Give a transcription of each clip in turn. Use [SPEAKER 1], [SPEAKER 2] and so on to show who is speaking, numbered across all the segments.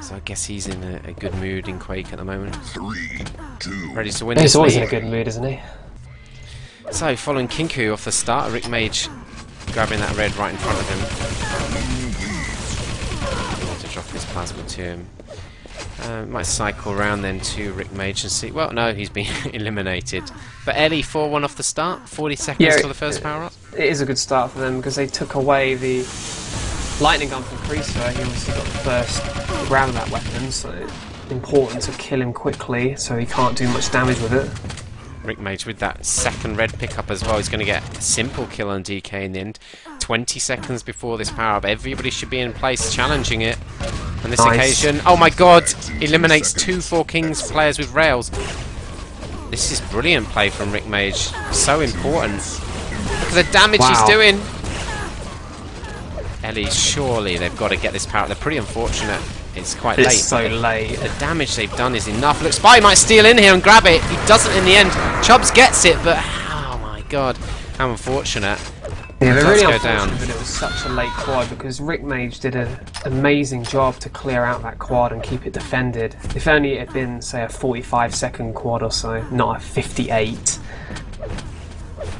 [SPEAKER 1] So I guess he's in a good mood in Quake at the moment.
[SPEAKER 2] 3, 2.
[SPEAKER 1] Ready to win
[SPEAKER 3] He's
[SPEAKER 1] this
[SPEAKER 3] always in
[SPEAKER 1] league.
[SPEAKER 3] a good mood, isn't he?
[SPEAKER 1] So following Kinku off the start, Rick Mage grabbing that red right in front of him. To drop his plasma to him. Might cycle round then to Rick Mage and see. Well, no, he's been eliminated. But Ellie 4-1 off the start. 40 seconds for the first power up.
[SPEAKER 3] It is a good start for them because they took away the lightning gun from Creaser. He obviously got the first grab of that weapon, so it's important to kill him quickly so he can't do much damage with it.
[SPEAKER 1] Rick Mage with that second red pickup as well. He's going to get a simple kill on DK in the end. 20 seconds before this power up. Everybody should be in place challenging it. On this occasion, oh my god, eliminates 2 Four Kings players with rails. This is brilliant play from Rick Mage. So important. Look at the damage he's doing. Ellie, surely they've got to get this power up. They're pretty unfortunate. It's quite late.
[SPEAKER 3] It's so late.
[SPEAKER 1] The damage they've done is enough. Look, Spy might steal in here and grab it. He doesn't in the end. Chubbs gets it, but oh my god, how unfortunate.
[SPEAKER 3] Yeah, they're really unfortunate
[SPEAKER 1] down.
[SPEAKER 3] that it was such a late quad because Rick Mage did an amazing job to clear out that quad and keep it defended. If only it had been, say, a 45-second quad or so, not a 58.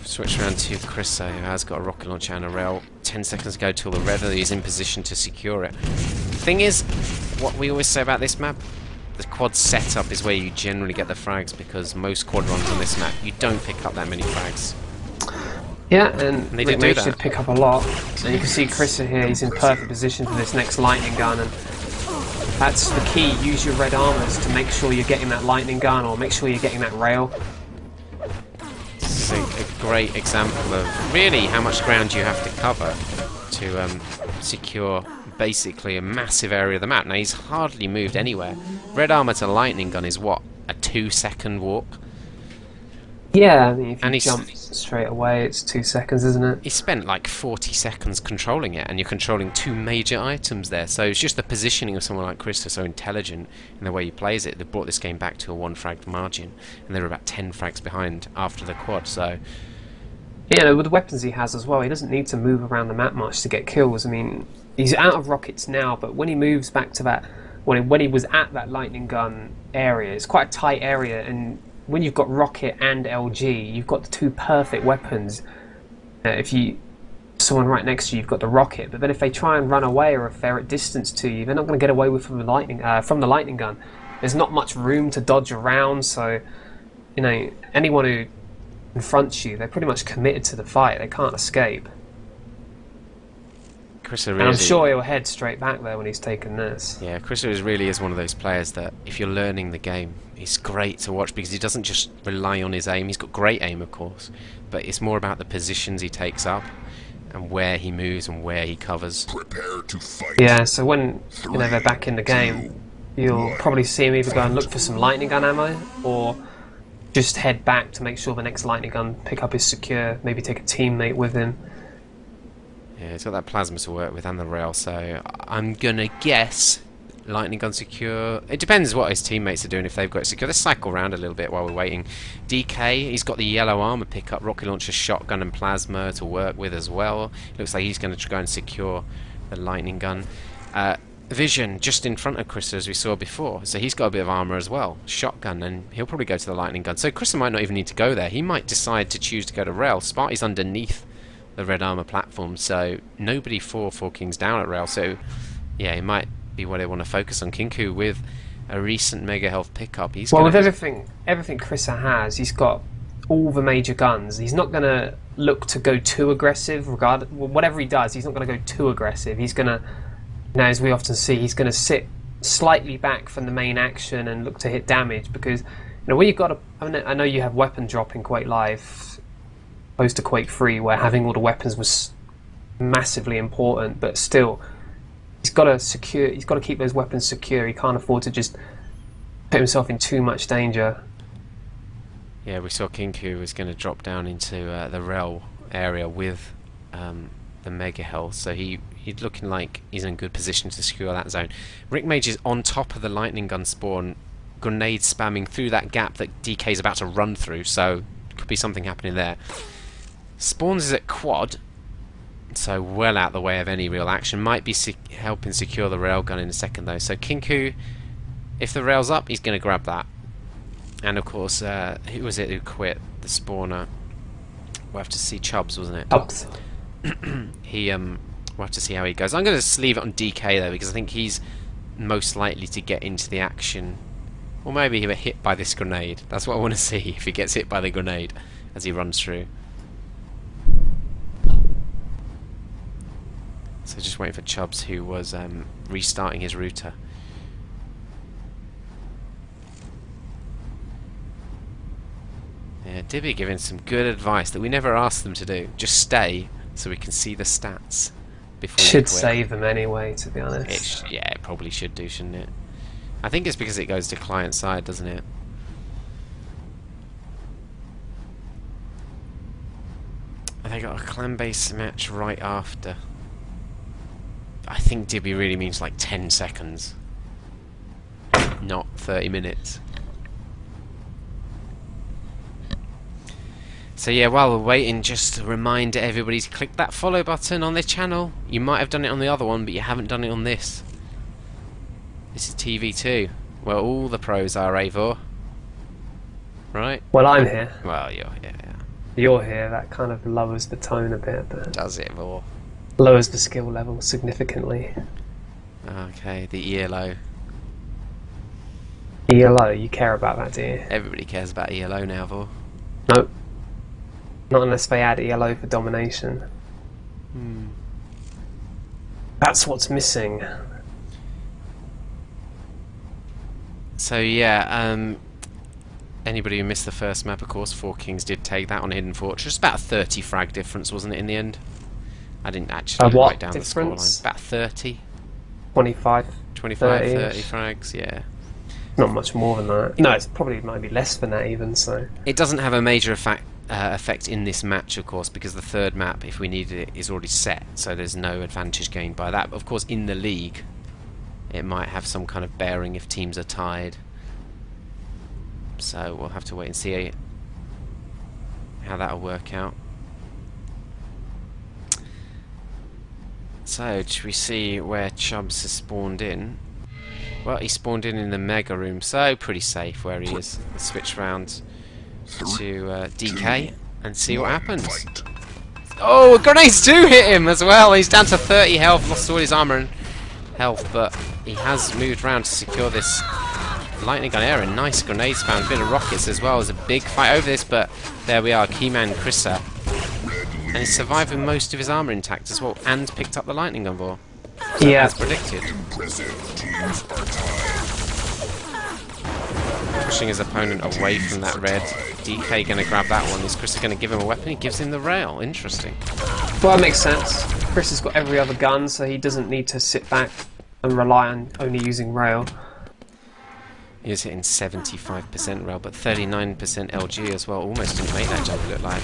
[SPEAKER 1] Switch around to Chriso, who has got a rocket launcher and a rail. 10 seconds ago till the red, he's in position to secure it. Thing is, what we always say about this map, the quad setup is where you generally get the frags because most quad runs on this map, you don't pick up that many frags.
[SPEAKER 3] Yeah, and
[SPEAKER 1] they
[SPEAKER 3] Rick
[SPEAKER 1] did do
[SPEAKER 3] Mage
[SPEAKER 1] that.
[SPEAKER 3] did pick up a lot. And you can see Chrissa here, he's in perfect position for this next lightning gun, and that's the key. Use your red armors to make sure you're getting that lightning gun or make sure you're getting that rail.
[SPEAKER 1] This is a great example of really how much ground you have to cover to secure basically a massive area of the map. Now he's hardly moved anywhere. Red armor to lightning gun is what? A 2-second walk?
[SPEAKER 3] Yeah, I mean, if
[SPEAKER 1] And
[SPEAKER 3] you
[SPEAKER 1] he's-
[SPEAKER 3] jump straight away, it's 2 seconds, isn't it?
[SPEAKER 1] He spent like 40 seconds controlling it, and you're controlling 2 major items there. So it's just the positioning of someone like Chris so intelligent in the way he plays it. They brought this game back to a 1-frag margin, and they were about 10 frags behind after the quad. So
[SPEAKER 3] Yeah, with the weapons he has as well, he doesn't need to move around the map much to get kills. I mean, he's out of rockets now, but when he moves back to that, when he was at that lightning gun area, it's quite a tight area, and when you've got rocket and LG, you've got the 2 perfect weapons. If you someone right next to you, you've got the rocket, but then if they try and run away or if they're at distance to you, they're not going to get away with from the lightning gun. There's not much room to dodge around, so you know anyone who confronts you, they're pretty much committed to the fight. They can't escape.
[SPEAKER 1] Chris
[SPEAKER 3] And I'm sure he'll head straight back there when he's taken this.
[SPEAKER 1] Yeah, Chris really is one of those players that if you're learning the game, it's great to watch because he doesn't just rely on his aim. He's got great aim, of course, but it's more about the positions he takes up and where he moves and where he covers.
[SPEAKER 2] Prepare to fight.
[SPEAKER 3] Yeah, so when they're back in the game, you'll probably see him either go and look for some lightning gun ammo or just head back to make sure the next lightning gun pickup is secure. Maybe take a teammate with him.
[SPEAKER 1] Yeah, he's got that plasma to work with and the rail, so I'm gonna guess lightning gun secure. It depends what his teammates are doing if they've got it secure. Let's cycle around a little bit while we're waiting. DK, he's got the yellow armor pickup, rocket launcher, shotgun and plasma to work with as well. Looks like he's going to go and secure the lightning gun. Vision just in front of Chris as we saw before, so he's got a bit of armor as well, shotgun, and he'll probably go to the lightning gun. So Chris might not even need to go there. He might decide to choose to go to rail. Sparty's underneath the red armor platform, so nobody for Four Kings down at rail, so yeah, it might be what they want to focus on. Kinku with a recent mega health pickup, he's
[SPEAKER 3] Well,
[SPEAKER 1] gonna
[SPEAKER 3] with everything Chrissa has, he's got all the major guns. He's not going to look to go too aggressive. Whatever he does, he's not going to go too aggressive. He's going to, as we often see, he's going to sit slightly back from the main action and look to hit damage because when you've got I know you have weapon drop in Quake Live opposed to Quake 3 where having all the weapons was massively important, but still he's got to keep those weapons secure. He can't afford to just put himself in too much danger.
[SPEAKER 1] Yeah, we saw Kinku was going to drop down into the rail area with the mega health, so he's looking like he's in a good position to secure that zone. Rick Mage is on top of the lightning gun spawn, grenade spamming through that gap that DK is about to run through, so could be something happening there. Spawns is at quad. So well out the way of any real action. Might be helping secure the railgun in a second though. So Kinku, if the rail's up, he's going to grab that. And of course, who was it who quit? The spawner. We'll have to see. Chubbs, wasn't it?
[SPEAKER 3] Chubbs.
[SPEAKER 1] We'll have to see how he goes. I'm going to leave it on DK though, because I think he's most likely to get into the action. Or maybe he'll get hit by this grenade. That's what I want to see, if he gets hit by the grenade as he runs through. So just waiting for Chubbs, who was restarting his router. Yeah, Dibby giving some good advice that we never asked them to do. Just stay so we can see the stats before you
[SPEAKER 3] Should
[SPEAKER 1] quit.
[SPEAKER 3] save them anyway, to be honest.
[SPEAKER 1] Yeah, it probably should do, shouldn't it? I think it's because it goes to client side, doesn't it? They got a clan-based match right after. I think Dibby really means like 10 seconds, not 30 minutes. So yeah, while we're waiting, just to remind everybody to click that follow button on this channel. You might have done it on the other one, but you haven't done it on this. This is TV2, where all the pros are, Eivor. Right?
[SPEAKER 3] Well, I'm here.
[SPEAKER 1] Well, yeah.
[SPEAKER 3] You're here. That kind of lowers the tone a bit, but
[SPEAKER 1] Does it, Vor?
[SPEAKER 3] lowers the skill level significantly.
[SPEAKER 1] Okay, the ELO.
[SPEAKER 3] ELO, you care about that, do you?
[SPEAKER 1] Everybody cares about ELO now, Vor.
[SPEAKER 3] Nope. Not unless they add ELO for domination. That's what's missing.
[SPEAKER 1] So yeah, anybody who missed the first map, of course, Four Kings did take that on Hidden Fortress. About a 30 frag difference, wasn't it, in the end? I didn't actually
[SPEAKER 3] what
[SPEAKER 1] write down
[SPEAKER 3] difference?
[SPEAKER 1] the scoreline. About 30.
[SPEAKER 3] 25,
[SPEAKER 1] 25,
[SPEAKER 3] 30-ish.
[SPEAKER 1] 30 frags, yeah.
[SPEAKER 3] Not much more than that. No, it's probably might be less than that even, so...
[SPEAKER 1] It doesn't have a major effect in this match, of course, because the third map, if we needed it, is already set, so there's no advantage gained by that. But of course, in the league, it might have some kind of bearing if teams are tied. So we'll have to wait and see how that'll work out. So, should we see where Chubbs has spawned in? Well, he spawned in the mega room, so pretty safe where he is. Let's switch round to DK and see what happens.
[SPEAKER 2] Fight.
[SPEAKER 1] Oh, grenades do hit him as well. He's down to 30 health, lost all his armor and health, but he has moved round to secure this lightning gun area. Nice grenade spam, a bit of rockets as well. There's a big fight over this, but there we are, Keyman Krissa. And he's survived with most of his armor intact as well, and picked up the lightning gun ball.
[SPEAKER 3] Yeah.
[SPEAKER 1] As predicted.
[SPEAKER 2] Impressive. Teams are tied.
[SPEAKER 1] Pushing his opponent away from that red. DK going to grab that one. Is Krissa going to give him a weapon? He gives him the rail. Interesting.
[SPEAKER 3] Well, that makes sense. Chris has got every other gun, so he doesn't need to sit back and rely on only using rail.
[SPEAKER 1] He was hitting 75% rail, but 39% LG as well. Almost didn't make that jump, it looked like.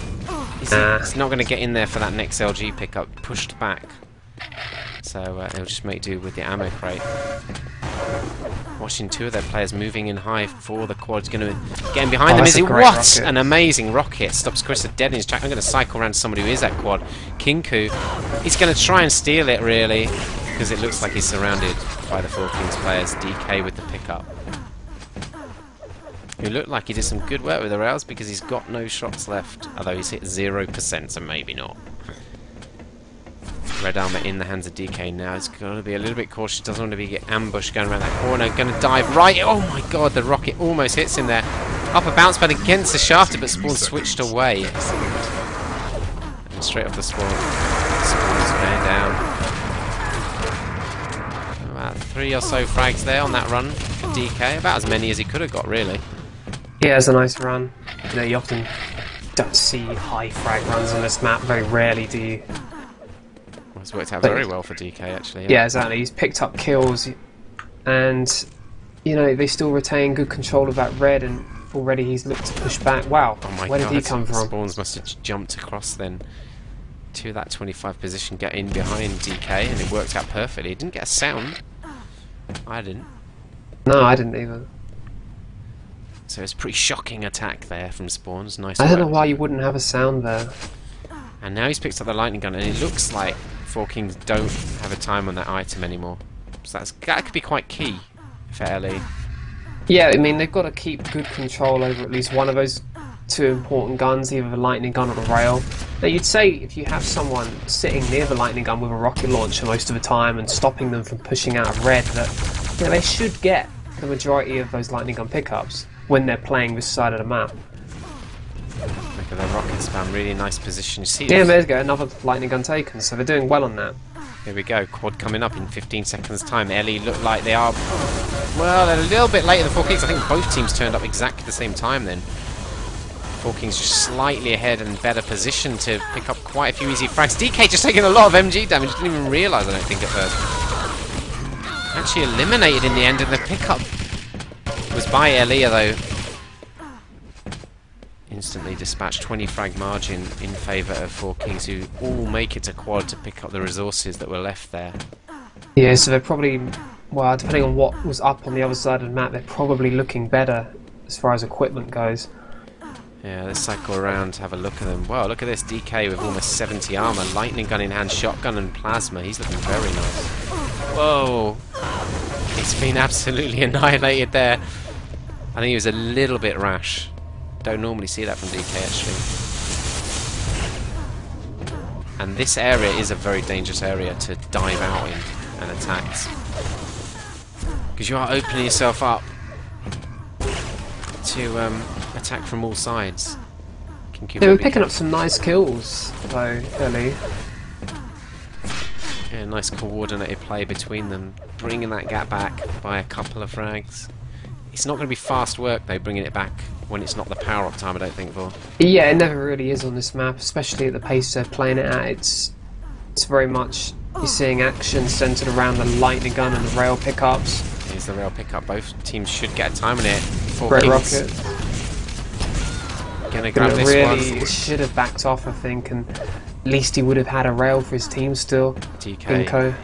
[SPEAKER 1] He's not going to get in there for that next LG pickup. Pushed back. So he'll just make do with the ammo crate. Watching two of their players moving in high for the quad. He's going to get in behind them. Is
[SPEAKER 3] that's a
[SPEAKER 1] it?
[SPEAKER 3] great
[SPEAKER 1] What?
[SPEAKER 3] rocket.
[SPEAKER 1] An amazing rocket. Stops Krissa dead in his track. I'm going to cycle around to somebody who is at quad. Kinku. He's going to try and steal it, really, because it looks like he's surrounded by the Four Kings players. DK with the pickup. Who looked like he did some good work with the rails because he's got no shots left. Although he's hit 0%, so maybe not. Red armor in the hands of DK now. He's got to be a little bit cautious. Doesn't want to be get ambushed going around that corner. Going to dive right. Oh my god, the rocket almost hits him there. Up a bounce pad against the shafter, but Spawn switched away. And straight off the Spawn. Spawn's going down. About 3 or so frags there on that run for DK. About as many as he could have got, really.
[SPEAKER 3] Yeah, it's a nice run. You know, you often don't see high frag runs on this map. Very rarely do you.
[SPEAKER 1] Well, it's worked out very well for DK, actually.
[SPEAKER 3] Yeah, exactly. He's picked up kills, and you know they still retain good control of that red, and already he's looked to push back. Wow,
[SPEAKER 1] Oh my
[SPEAKER 3] where
[SPEAKER 1] god,
[SPEAKER 3] did he come from?
[SPEAKER 1] Spawns must have jumped across then to that 25 position, get in behind DK, and it worked out perfectly. He didn't get a sound. I didn't.
[SPEAKER 3] No, I didn't either.
[SPEAKER 1] So it's a pretty shocking attack there from Spawns. Nice
[SPEAKER 3] I don't know
[SPEAKER 1] work.
[SPEAKER 3] why you wouldn't have a sound there.
[SPEAKER 1] And now he's picked up the lightning gun, and it looks like Four Kings don't have a time on that item anymore. So that could be quite key for LE.
[SPEAKER 3] Yeah, I mean, they've got to keep good control over at least one of those two important guns, either the lightning gun or the rail. Now, you'd say if you have someone sitting near the lightning gun with a rocket launcher most of the time and stopping them from pushing out of red, that they should get the majority of those lightning gun pickups when they're playing this side of the map.
[SPEAKER 1] Look at the rocket spam, really nice position. You see
[SPEAKER 3] Yeah,
[SPEAKER 1] this?
[SPEAKER 3] there you go, another lightning gun taken, so they're doing well on that.
[SPEAKER 1] Here we go, quad coming up in 15 seconds time. LE look like they are, well, they're a little bit later than Four Kings. I think both teams turned up exactly the same time then. Four Kings just slightly ahead and better position to pick up quite a few easy frags. DK just taking a lot of MG damage, didn't even realise, I don't think, at first. Actually eliminated in the end, and the pickup was by Elia though. Instantly dispatched, 20 frag margin in favour of Four Kings, who all make it to quad to pick up the resources that were left there.
[SPEAKER 3] Yeah, so they're probably, well, depending on what was up on the other side of the map, they're probably looking better as far as equipment goes.
[SPEAKER 1] Yeah, let's cycle around, have a look at them. Wow, look at this DK with almost 70 armour, lightning gun in hand, shotgun and plasma. He's looking very nice. Whoa! He's been absolutely annihilated there. I think he was a little bit rash. Don't normally see that from DK actually. And this area is a very dangerous area to dive out in and attacks. Because you are opening yourself up to attack from all sides.
[SPEAKER 3] They were picking up some nice kills though, early.
[SPEAKER 1] Yeah, nice coordinated play between them, bringing that gap back by a couple of frags. It's not going to be fast work though, bringing it back when it's not the power-up time, I don't think, for.
[SPEAKER 3] Yeah, it never really is on this map, especially at the pace they're playing it at. It's very much, you're seeing action centred around the lightning gun and the rail pickups.
[SPEAKER 1] Here's the rail pickup. Both teams should get a time on it. Four
[SPEAKER 3] Red
[SPEAKER 1] Kings
[SPEAKER 3] Rocket.
[SPEAKER 1] gonna grab this
[SPEAKER 3] really
[SPEAKER 1] one.
[SPEAKER 3] should have backed off, I think, and at least he would have had a rail for his team still.
[SPEAKER 1] DK.
[SPEAKER 3] Inko.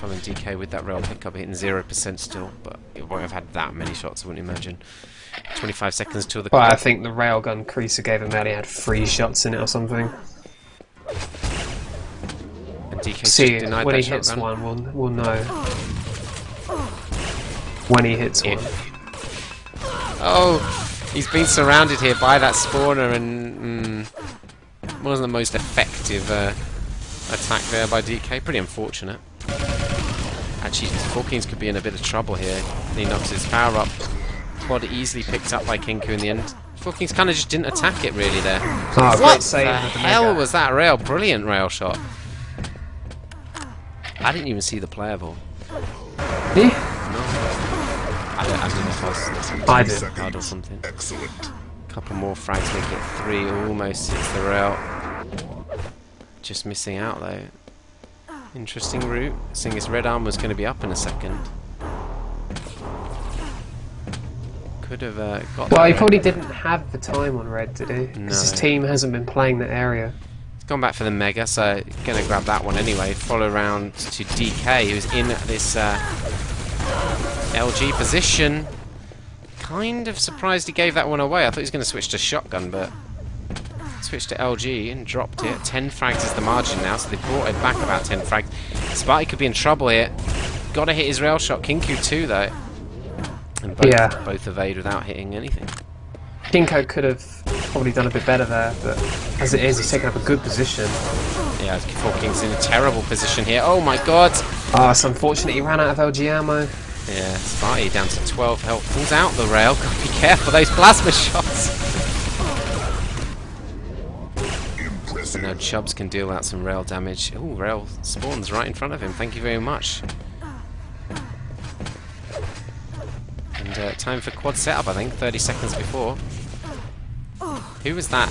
[SPEAKER 1] Following DK with that rail pickup, hitting 0% still, but it won't have had that many shots, I wouldn't imagine. 25 seconds till the
[SPEAKER 3] Well, I
[SPEAKER 1] clock.
[SPEAKER 3] think the railgun creaser gave him only had 3 shots in it or something.
[SPEAKER 1] And DK
[SPEAKER 3] See,
[SPEAKER 1] just denied
[SPEAKER 3] when
[SPEAKER 1] that
[SPEAKER 3] he hits
[SPEAKER 1] shotgun.
[SPEAKER 3] one, we'll know. When he hits one.
[SPEAKER 1] Oh, he's been surrounded here by that spawner, and wasn't the most effective attack there by DK. Pretty unfortunate. Actually, Four Kings could be in a bit of trouble here. He knocks his power up. Quad easily picked up by Kinku in the end. Four Kings kind of just didn't attack it really there.
[SPEAKER 3] Oh,
[SPEAKER 1] What
[SPEAKER 3] great save
[SPEAKER 1] the
[SPEAKER 3] with the
[SPEAKER 1] hell
[SPEAKER 3] mega.
[SPEAKER 1] was that rail? Brilliant rail shot. I didn't even see the player ball.
[SPEAKER 3] Yeah.
[SPEAKER 1] I don't know if
[SPEAKER 3] I
[SPEAKER 1] was
[SPEAKER 3] did.
[SPEAKER 1] hard or something.
[SPEAKER 2] Excellent.
[SPEAKER 1] Couple more frags make it 3, almost hits the rail. Just missing out though. Interesting route, seeing his red arm was going to be up in a second. Could have got
[SPEAKER 3] Well, he
[SPEAKER 1] that.
[SPEAKER 3] probably didn't have the time on red, did he?
[SPEAKER 1] No.
[SPEAKER 3] Because his team hasn't been playing that area.
[SPEAKER 1] He's gone back for the mega, so going to grab that one anyway. Follow around to DK, who's in this LG position. Kind of surprised he gave that one away. I thought he was going to switch to shotgun, but switched to LG and dropped it. 10 frags is the margin now, so they brought it back about 10 frags. Sparty could be in trouble here. Got to hit his rail shot. Kinku too, though. And both evade without hitting anything.
[SPEAKER 3] Kinko could have probably done a bit better there, but as it is, he's taken up a good position.
[SPEAKER 1] Yeah, Four Kings in a terrible position here. Oh my god!
[SPEAKER 3] Oh, it's unfortunate he ran out of LG ammo.
[SPEAKER 1] Yeah, Sparty down to 12 health. Pulls out the rail. Gotta be careful, those plasma shots!
[SPEAKER 2] Impressive.
[SPEAKER 1] Now Chubbs can deal out some rail damage. Ooh, rail spawns right in front of him. Thank you very much. And time for quad setup, I think. 30 seconds before. Who was that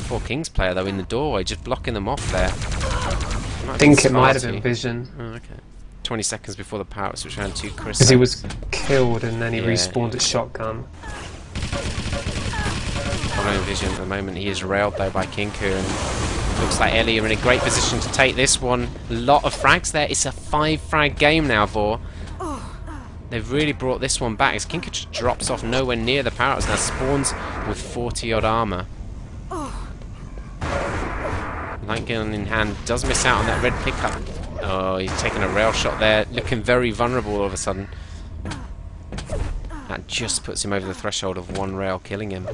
[SPEAKER 1] Four Kings player, though, in the doorway, just blocking them off there?
[SPEAKER 3] I think it might have been Vision.
[SPEAKER 1] Oh, okay. 20 seconds before the power switch around to Chris.
[SPEAKER 3] Because he was killed and then he
[SPEAKER 1] Yeah.
[SPEAKER 3] respawned at shotgun.
[SPEAKER 1] Following Vision at the moment. He is railed, though, by Kinku. And looks like Ellie are in a great position to take this one. A lot of frags there. It's a 5-frag game now, Vor. They've really brought this one back. As Kinku just drops off nowhere near the power-ups now, spawns with 40-odd armour. Light gun in hand, does miss out on that red pickup. Oh, he's taking a rail shot there, looking very vulnerable all of a sudden. That just puts him over the threshold of one rail killing him.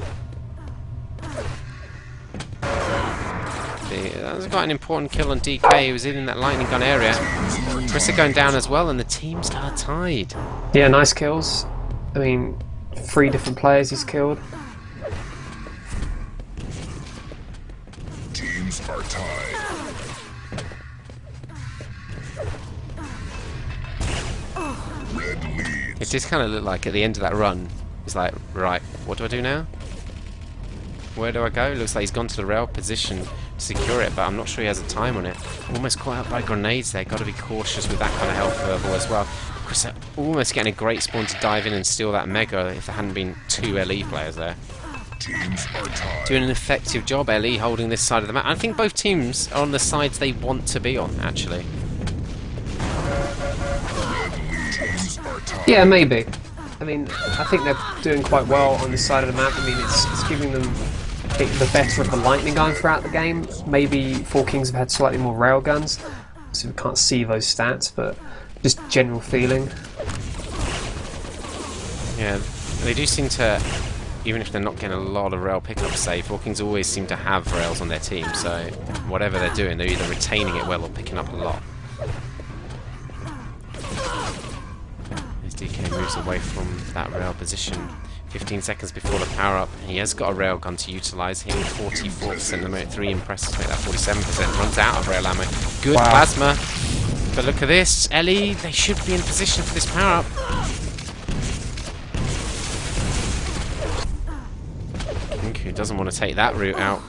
[SPEAKER 1] That was quite an important kill on DK. He was in that lightning gun area. Krissa going down as well, and the teams are tied.
[SPEAKER 3] Yeah, nice kills. I mean, 3 different players he's killed.
[SPEAKER 2] Teams are tied. Red leads.
[SPEAKER 1] It just kind of looked like at the end of that run, he's like, right, what do I do now? Where do I go? Looks like he's gone to the rail position to secure it, but I'm not sure he has a time on it. Almost caught out by grenades there. Got to be cautious with that kind of health level as well. Chris almost getting a great spawn to dive in and steal that mega if there hadn't been 2 LE players there.
[SPEAKER 2] Teams are tied.
[SPEAKER 1] Doing an effective job, LE, holding this side of the map. I think both teams are on the sides they want to be on, actually.
[SPEAKER 2] Teams are tied.
[SPEAKER 3] Yeah, maybe. I mean, I think they're doing quite well on this side of the map. I mean, it's giving them, I think, the better of the lightning gun throughout the game. Maybe 4 Kings have had slightly more rail guns, so we can't see those stats, but just general feeling.
[SPEAKER 1] Yeah, they do seem to, even if they're not getting a lot of rail pickups, say, 4 Kings always seem to have rails on their team, so whatever they're doing, they're either retaining it well or picking up a lot. As DK moves away from that rail position, 15 seconds before the power-up, he has got a rail gun to utilise, hitting 44% at the moment, 3 impresses, make that 47%, runs out of rail ammo. Good plasma, but look at this, Ellie, they should be in position for this power-up. Who doesn't want to take that route out?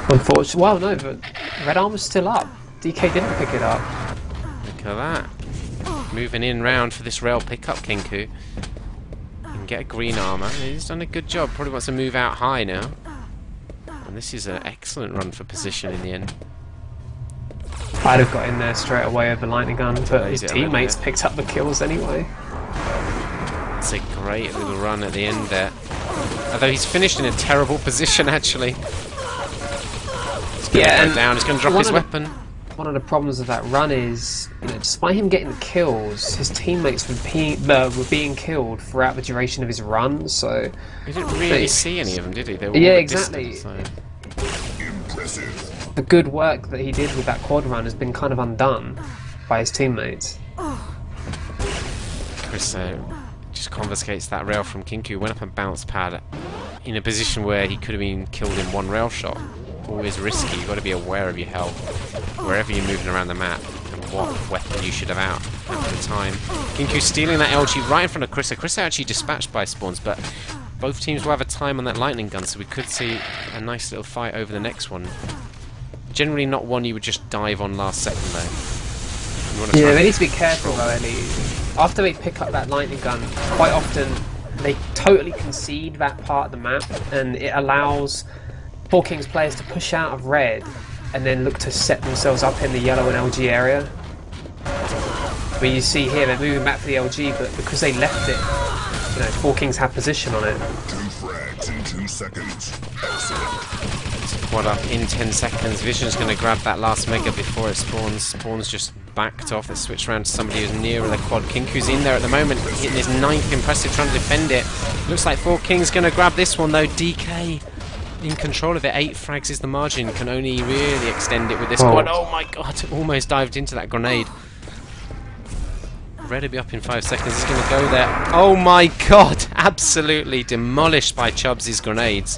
[SPEAKER 3] Unfortunately, well, no, but red armor's still up. DK didn't pick it up.
[SPEAKER 1] Look at that. Moving in round for this rail pickup, Kinku. And get a green armor. He's done a good job. Probably wants to move out high now. And this is an excellent run for position in the end.
[SPEAKER 3] I'd have got in there straight away with the lightning gun, but his
[SPEAKER 1] it a little
[SPEAKER 3] teammates
[SPEAKER 1] bit.
[SPEAKER 3] picked up the kills anyway.
[SPEAKER 1] It's a great little run at the end there. Although he's finished in a terrible position, actually. He's going to go down. He's going to drop his weapon.
[SPEAKER 3] One of the problems of that run is, you know, despite him getting the kills, his teammates were being killed throughout the duration of his run. So
[SPEAKER 1] He didn't really see any of them, did he? They were
[SPEAKER 3] yeah,
[SPEAKER 1] all at
[SPEAKER 3] exactly.
[SPEAKER 1] distance, so.
[SPEAKER 2] Impressive.
[SPEAKER 3] The good work that he did with that quad run has been kind of undone by his teammates.
[SPEAKER 1] Chris just confiscates that rail from Kinku, went up and bounced pad in a position where he could have been killed in one rail shot. Always risky, you've got to be aware of your health wherever you're moving around the map and what weapon you should have out at the time. Kinku stealing that LG right in front of Krissa. Krissa actually dispatched by spawns, but both teams will have a time on that lightning gun, so we could see a nice little fight over the next one. Generally not one you would just dive on last second though. You want to
[SPEAKER 3] Yeah,
[SPEAKER 1] try
[SPEAKER 3] they need to be careful though, Ellie. After they pick up that lightning gun, quite often they totally concede that part of the map, and it allows 4 Kings players to push out of red and then look to set themselves up in the yellow and LG area. But you see here they're moving back for the LG, but because they left it, you know, 4 Kings have position on it.
[SPEAKER 2] 2 frags in 2 seconds. Excellent.
[SPEAKER 1] Quad up in 10 seconds. Vision's going to grab that last mega before it spawns. Spawns just backed off. They switched around to somebody who's nearer the quad. Kinku's in there at the moment, hitting his 9th impressive, trying to defend it. Looks like 4 Kings going to grab this one though. DK in control of it. 8 frags is the margin. Can only really extend it with this quad. Oh my god, almost dived into that grenade. Red will be up in 5 seconds. He's going to go there. Oh my god, absolutely demolished by Chubbs' grenades.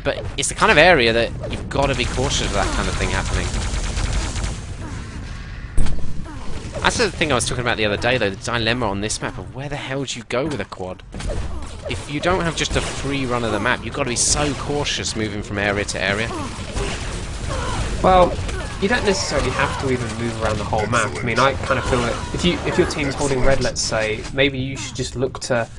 [SPEAKER 1] But it's the kind of area that you've got to be cautious of that kind of thing happening. That's the thing I was talking about the other day, though, the dilemma on this map of where the hell do you go with a quad? If you don't have just a free run of the map, you've got to be so cautious moving from area to area.
[SPEAKER 3] Well, you don't necessarily have to even move around the whole map. I mean, I kind of feel that if your team's holding red, let's say, maybe you should just look to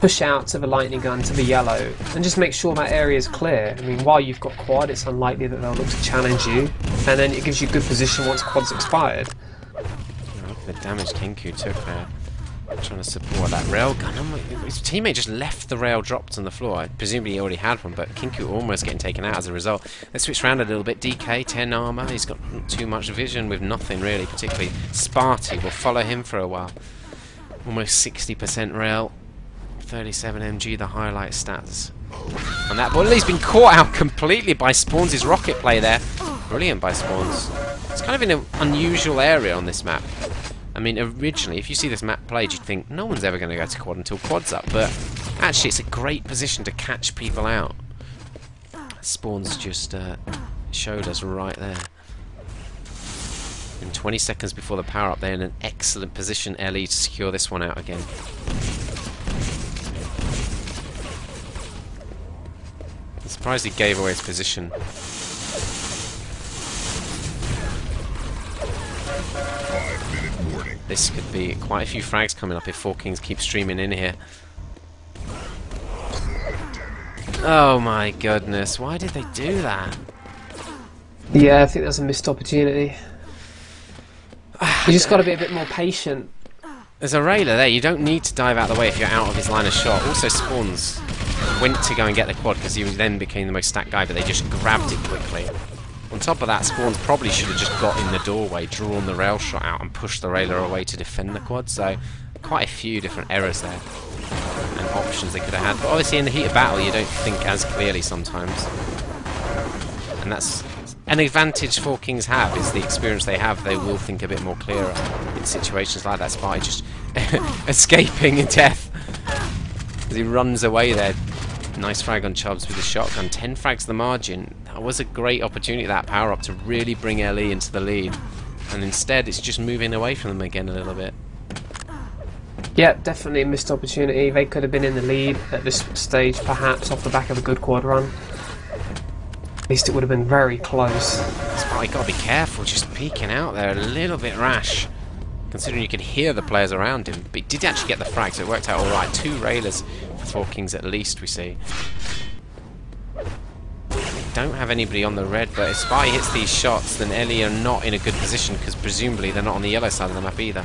[SPEAKER 3] push out to the lightning gun, to the yellow, and just make sure that area is clear. I mean, while you've got quad, it's unlikely that they'll look to challenge you, and then it gives you good position once quad's expired.
[SPEAKER 1] Look at the damage Kinku took there. Trying to support that railgun. His teammate just left the rail dropped on the floor. Presumably he already had one, but Kinku almost getting taken out as a result. Let's switch around a little bit. DK, 10 armor. He's got too much vision with nothing really, particularly. Sparty will follow him for a while. Almost 60% rail. 37 MG, the highlight stats. And that ball, he's been caught out completely by Spawns' rocket play there. Brilliant by Spawns. It's kind of in an unusual area on this map. I mean, originally, if you see this map played, you'd think no one's ever going to go to quad until quad's up, but actually it's a great position to catch people out. Spawns just showed us right there. And 20 seconds before the power-up, they're in an excellent position, LE, to secure this one out again. I'm surprised he gave away his position. This could be quite a few frags coming up if Four Kings keep streaming in here. Oh my goodness, why did they do that?
[SPEAKER 3] Yeah, I think that's a missed opportunity. You just got to be a bit more patient.
[SPEAKER 1] There's a railer there, you don't need to dive out of the way if you're out of his line of shot. Also Spawns went to go and get the quad because he then became the most stacked guy, but they just grabbed it quickly. On top of that, Spawns probably should have just got in the doorway, drawn the rail shot out and pushed the railer away to defend the quad, so quite a few different errors there and options they could have had. But obviously in the heat of battle you don't think as clearly sometimes. And that's an advantage Four Kings have, is the experience they have. They will think a bit more clearer in situations like that. Spy just escaping in death as he runs away there. Nice frag on Chubbs with the shotgun. 10 frags the margin. That was a great opportunity, that power up, to really bring LE into the lead. And instead it's just moving away from them again a little bit.
[SPEAKER 3] Yeah, definitely a missed opportunity. They could have been in the lead at this stage, perhaps off the back of a good quad run. At least it would have been very close.
[SPEAKER 1] Spy got to be careful, just peeking out there, a little bit rash. Considering you could hear the players around him. But he did actually get the frag, so it worked out alright. 2 railers for Four Kings at least, we see. Don't have anybody on the red, but if Spy hits these shots, then LE are not in a good position, because presumably they're not on the yellow side of the map either.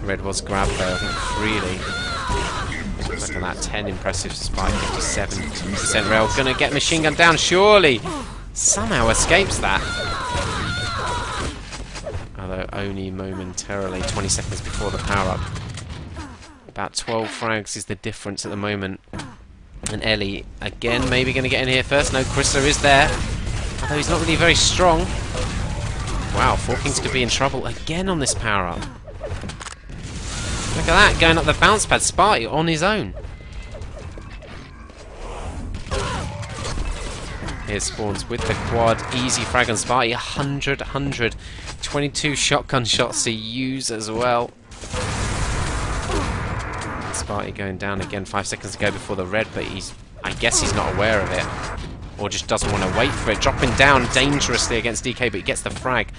[SPEAKER 1] Red was grabbed though, I think freely. Look at that, 10 impressive Spy, 57% rail. Gonna get machine gun down, surely! Somehow escapes that. Although only momentarily, 20 seconds before the power-up. About 12 frags is the difference at the moment. And LE, again, maybe going to get in here first. No, Chrysler is there. Although he's not really very strong. Wow, Four Kings could be in trouble again on this power-up. Look at that, going up the bounce pad. Sparty on his own. Here's Spawns with the quad. Easy frag on Sparty. 100. 22 shotgun shots to use as well. Sparty going down again. 5 seconds to go before the red, but I guess he's not aware of it. Or just doesn't want to wait for it. Dropping down dangerously against DK, but he gets the frag.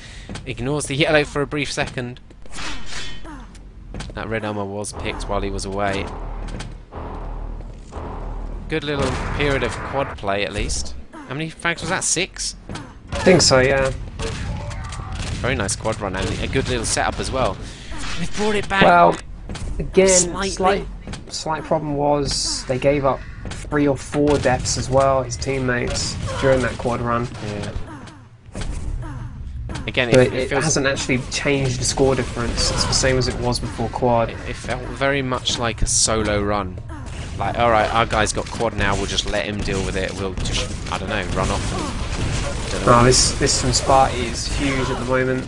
[SPEAKER 1] Ignores the yellow for a brief second. That red armor was picked while he was away. Good little period of quad play at least. How many frags was that? 6?
[SPEAKER 3] I think so, yeah.
[SPEAKER 1] Very nice quad run and a good little setup as well. They've brought it back.
[SPEAKER 3] Well, again,
[SPEAKER 1] slightly.
[SPEAKER 3] slight problem was they gave up 3 or 4 deaths as well, his teammates, during that quad run.
[SPEAKER 1] Yeah. Again,
[SPEAKER 3] it hasn't actually changed the score difference. It's the same as it was before quad.
[SPEAKER 1] It felt very much like a solo run. Like, alright, our guy's got quad now, we'll just let him deal with it. We'll just, I don't know, run off and...
[SPEAKER 3] Oh, this from Sparty is huge at the moment.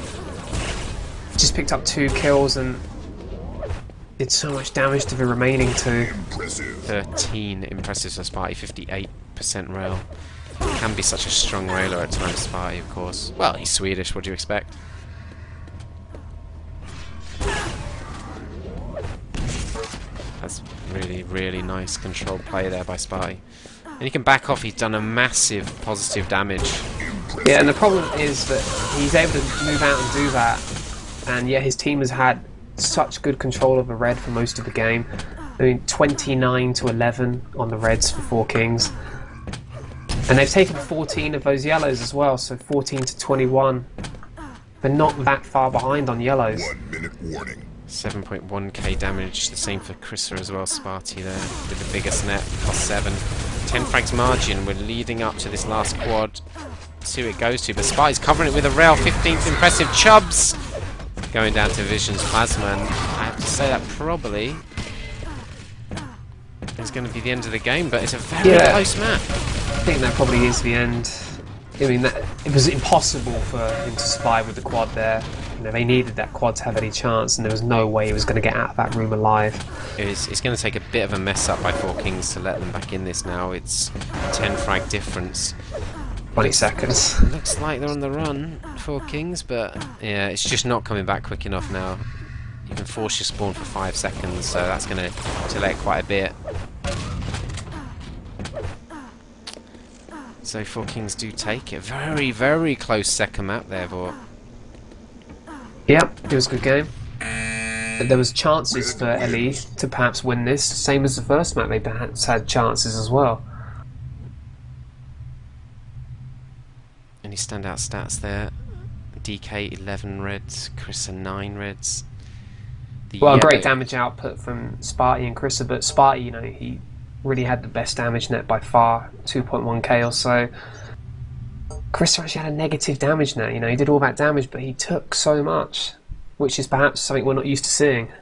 [SPEAKER 3] Just picked up 2 kills and did so much damage to the remaining 2.
[SPEAKER 1] 13 impressive for Sparty, 58% rail. Can be such a strong railer at times, Sparty, of course. Well, he's Swedish, what do you expect? That's really nice controlled play there by Sparty. And he can back off, he's done a massive positive damage.
[SPEAKER 3] Yeah, and the problem is that he's able to move out and do that, and yet his team has had such good control of the red for most of the game. I mean, 29-11 on the reds for Four Kings. And they've taken 14 of those yellows as well, so 14-21. They're not that far behind on yellows.
[SPEAKER 2] 1 minute warning.
[SPEAKER 1] 7.1k damage, the same for Krissa as well. Sparty there with the biggest net, +7. 10 frags margin. We're leading up to this last quad. See who it goes to, but Sparty's covering it with a rail. 15th impressive. Chubbs going down to Vision's Plasma, and I have to say that probably is going to be the end of the game, but it's a very close map.
[SPEAKER 3] I think that probably is the end. I mean, it was impossible for him to survive with the quad there. You know, they needed that quad to have any chance, and there was no way he was going to get out of that room alive.
[SPEAKER 1] It's going to take a bit of a mess up by 4Kings to let them back in this now. It's 10 frag difference.
[SPEAKER 3] 20 seconds.
[SPEAKER 1] Looks like they're on the run, 4Kings, but yeah, it's just not coming back quick enough now. You can force your spawn for 5 seconds, so that's going to delay it quite a bit. So 4Kings do take it. Very, very close second map there, but...
[SPEAKER 3] Yep, it was a good game. But there was chances for LE to perhaps win this, same as the first map. They perhaps had chances as well.
[SPEAKER 1] Any standout stats there? DK 11 reds, Krissa 9 reds.
[SPEAKER 3] Well, great damage output from Sparty and Krissa, but Sparty, you know, he really had the best damage net by far, 2.1k or so. Krissa actually had a negative damage net, you know, he did all that damage, but he took so much, which is perhaps something we're not used to seeing.